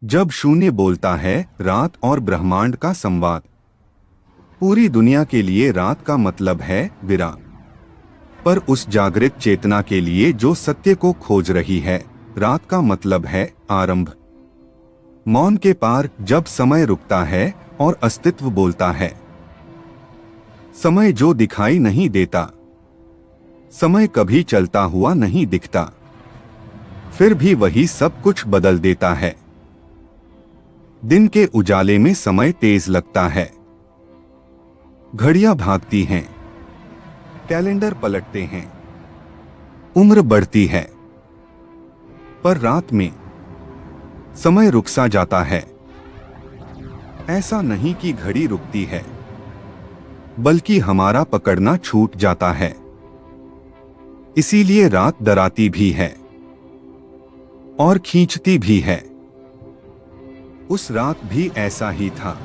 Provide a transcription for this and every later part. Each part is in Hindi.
जब शून्य बोलता है रात और ब्रह्मांड का संवाद। पूरी दुनिया के लिए रात का मतलब है विराम, पर उस जागृत चेतना के लिए जो सत्य को खोज रही है, रात का मतलब है आरंभ। मौन के पार जब समय रुकता है और अस्तित्व बोलता है। समय जो दिखाई नहीं देता, समय कभी चलता हुआ नहीं दिखता, फिर भी वही सब कुछ बदल देता है। दिन के उजाले में समय तेज लगता है, घड़ियां भागती हैं, कैलेंडर पलटते हैं, उम्र बढ़ती है। पर रात में समय रुक सा जाता है। ऐसा नहीं कि घड़ी रुकती है, बल्कि हमारा पकड़ना छूट जाता है। इसीलिए रात डराती भी है और खींचती भी है। उस रात भी ऐसा ही था।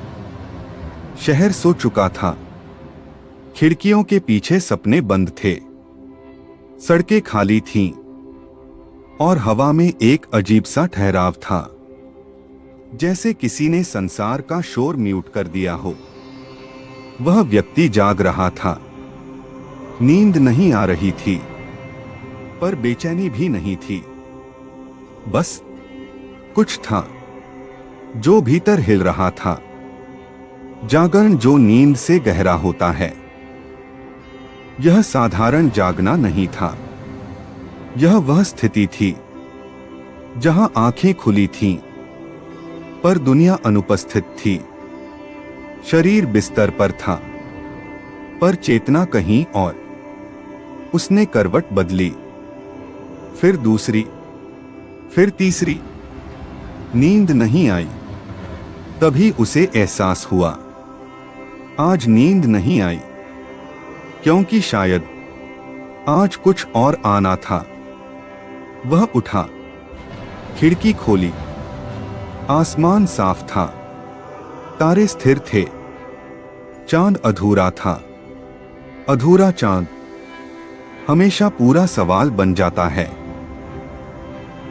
शहर सो चुका था, खिड़कियों के पीछे सपने बंद थे, सड़कें खाली थीं और हवा में एक अजीब सा ठहराव था, जैसे किसी ने संसार का शोर म्यूट कर दिया हो। वह व्यक्ति जाग रहा था। नींद नहीं आ रही थी, पर बेचैनी भी नहीं थी। बस कुछ था जो भीतर हिल रहा था, जागरण जो नींद से गहरा होता है। यह साधारण जागना नहीं था, यह वह स्थिति थी जहां आंखें खुली थीं, पर दुनिया अनुपस्थित थी। शरीर बिस्तर पर था, पर चेतना कहीं और। उसने करवट बदली, फिर दूसरी, फिर तीसरी। नींद नहीं आई। तभी उसे एहसास हुआ, आज नींद नहीं आई, क्योंकि शायद आज कुछ और आना था। वह उठा, खिड़की खोली। आसमान साफ था, तारे स्थिर थे, चांद अधूरा था। अधूरा चांद हमेशा पूरा सवाल बन जाता है।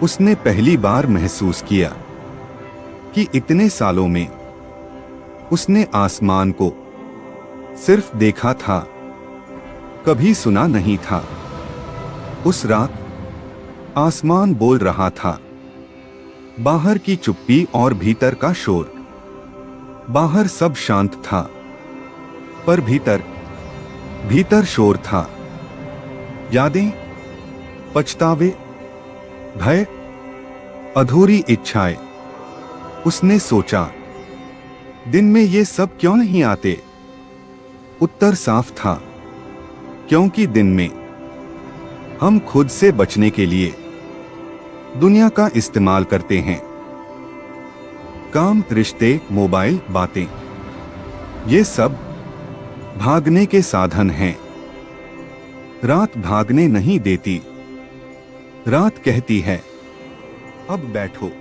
उसने पहली बार महसूस किया कि इतने सालों में उसने आसमान को सिर्फ देखा था, कभी सुना नहीं था। उस रात आसमान बोल रहा था, बाहर की चुप्पी और भीतर का शोर। बाहर सब शांत था, पर भीतर भीतर शोर था। यादें, पछतावे, भय, अधूरी इच्छाएं। उसने सोचा, दिन में ये सब क्यों नहीं आते? उत्तर साफ था, क्योंकि दिन में हम खुद से बचने के लिए दुनिया का इस्तेमाल करते हैं। काम, रिश्ते, मोबाइल, बातें, ये सब भागने के साधन हैं। रात भागने नहीं देती। रात कहती है, अब बैठो,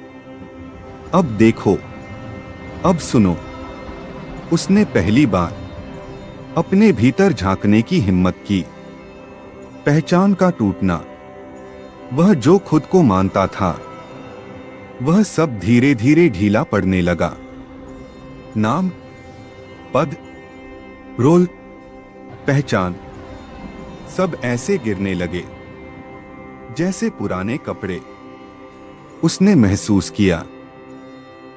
अब देखो, अब सुनो। उसने पहली बार अपने भीतर झांकने की हिम्मत की। पहचान का टूटना, वह जो खुद को मानता था, वह सब धीरे धीरे ढीला पड़ने लगा। नाम, पद, रोल, पहचान, सब ऐसे गिरने लगे जैसे पुराने कपड़े। उसने महसूस किया,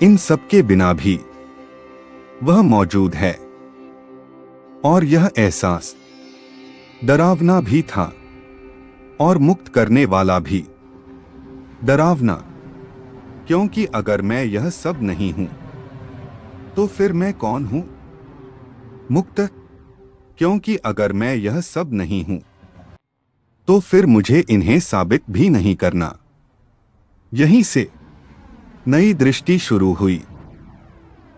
इन सब के बिना भी वह मौजूद है। और यह एहसास डरावना भी था और मुक्त करने वाला भी। डरावना, क्योंकि अगर मैं यह सब नहीं हूं, तो फिर मैं कौन हूं? मुक्त, क्योंकि अगर मैं यह सब नहीं हूं, तो फिर मुझे इन्हें साबित भी नहीं करना। यहीं से नई दृष्टि शुरू हुई।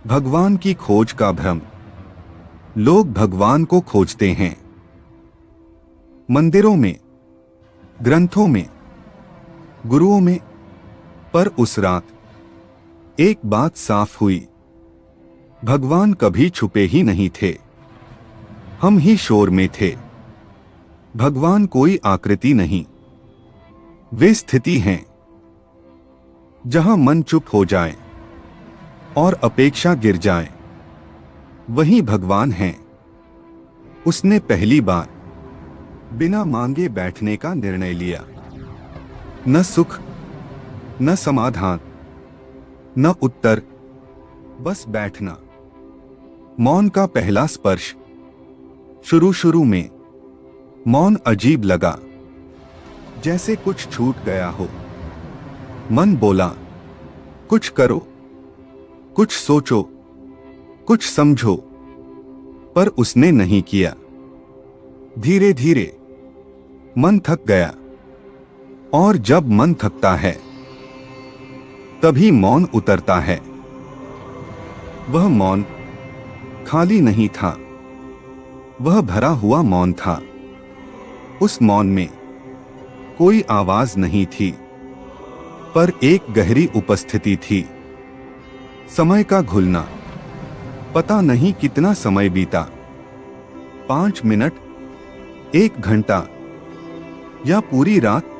भगवान की खोज का भ्रम। लोग भगवान को खोजते हैं मंदिरों में, ग्रंथों में, गुरुओं में, पर उस रात एक बात साफ हुई, भगवान कभी छुपे ही नहीं थे, हम ही शोर में थे। भगवान कोई आकृति नहीं, वे स्थिति हैं। जहां मन चुप हो जाए, और अपेक्षा गिर जाए, वही भगवान हैं। उसने पहली बार बिना मांगे बैठने का निर्णय लिया। न सुख, न समाधान, न उत्तर, बस बैठना। मौन का पहला स्पर्श। शुरू में मौन अजीब लगा, जैसे कुछ छूट गया हो। मन बोला, कुछ करो, कुछ सोचो, कुछ समझो, पर उसने नहीं किया। धीरे धीरे मन थक गया, और जब मन थकता है तभी मौन उतरता है। वह मौन खाली नहीं था, वह भरा हुआ मौन था। उस मौन में कोई आवाज नहीं थी, पर एक गहरी उपस्थिति थी। समय का घुलना। पता नहीं कितना समय बीता, 5 मिनट, 1 घंटा या पूरी रात।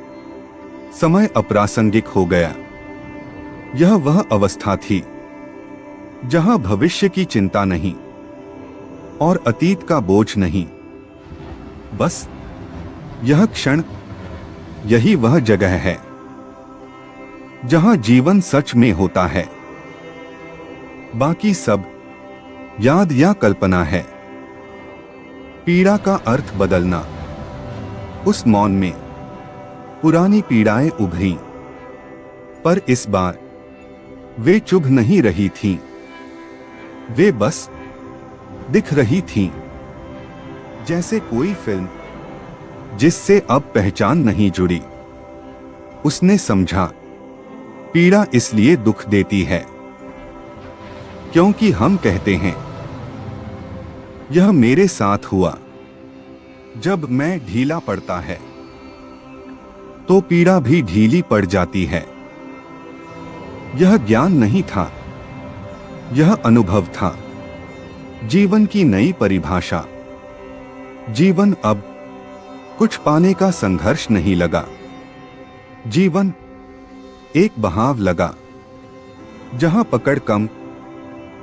समय अप्रासंगिक हो गया। यह वह अवस्था थी जहां भविष्य की चिंता नहीं और अतीत का बोझ नहीं। बस यह क्षण, यही वह जगह है जहां जीवन सच में होता है। बाकी सब याद या कल्पना है। पीड़ा का अर्थ बदलना। उस मौन में पुरानी पीड़ाएं उभरी, पर इस बार वे चुभ नहीं रही थीं, वे बस दिख रही थीं, जैसे कोई फिल्म जिससे अब पहचान नहीं जुड़ी। उसने समझा, पीड़ा इसलिए दुख देती है क्योंकि हम कहते हैं, यह मेरे साथ हुआ। जब मैं ढीला पड़ता है तो पीड़ा भी ढीली पड़ जाती है। यह ज्ञान नहीं था, यह अनुभव था। जीवन की नई परिभाषा। जीवन अब कुछ पाने का संघर्ष नहीं लगा। जीवन एक बहाव लगा, जहां पकड़ कम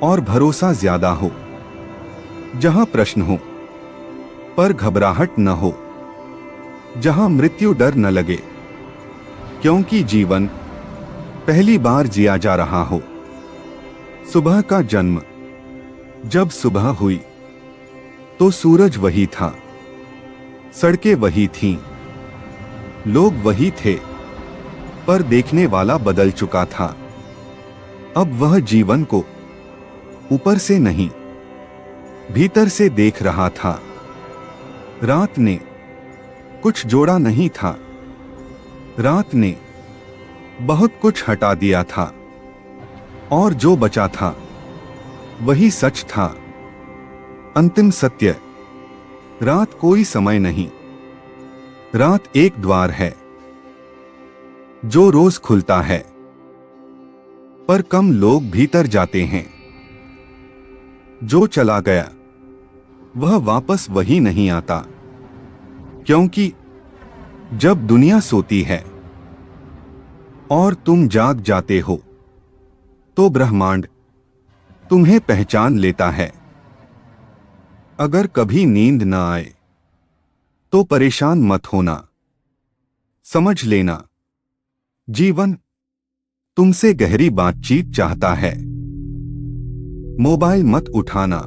और भरोसा ज्यादा हो, जहां प्रश्न हो पर घबराहट न हो, जहां मृत्यु डर न लगे, क्योंकि जीवन पहली बार जिया जा रहा हो। सुबह का जन्म। जब सुबह हुई तो सूरज वही था, सड़कें वही थीं, लोग वही थे, पर देखने वाला बदल चुका था। अब वह जीवन को ऊपर से नहीं, भीतर से देख रहा था। रात ने कुछ जोड़ा नहीं था, रात ने बहुत कुछ हटा दिया था, और जो बचा था वही सच था। अंतिम सत्य। रात कोई समय नहीं, रात एक द्वार है जो रोज खुलता है, पर कम लोग भीतर जाते हैं। जो चला गया वह वापस वही नहीं आता, क्योंकि जब दुनिया सोती है और तुम जाग जाते हो तो ब्रह्मांड तुम्हें पहचान लेता है। अगर कभी नींद न आए तो परेशान मत होना, समझ लेना जीवन तुमसे गहरी बातचीत चाहता है। मोबाइल मत उठाना,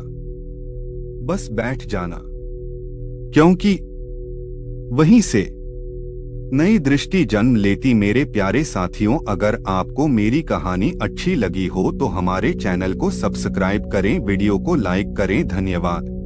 बस बैठ जाना, क्योंकि वहीं से नई दृष्टि जन्म लेती। मेरे प्यारे साथियों, अगर आपको मेरी कहानी अच्छी लगी हो तो हमारे चैनल को सब्सक्राइब करें, वीडियो को लाइक करें। धन्यवाद।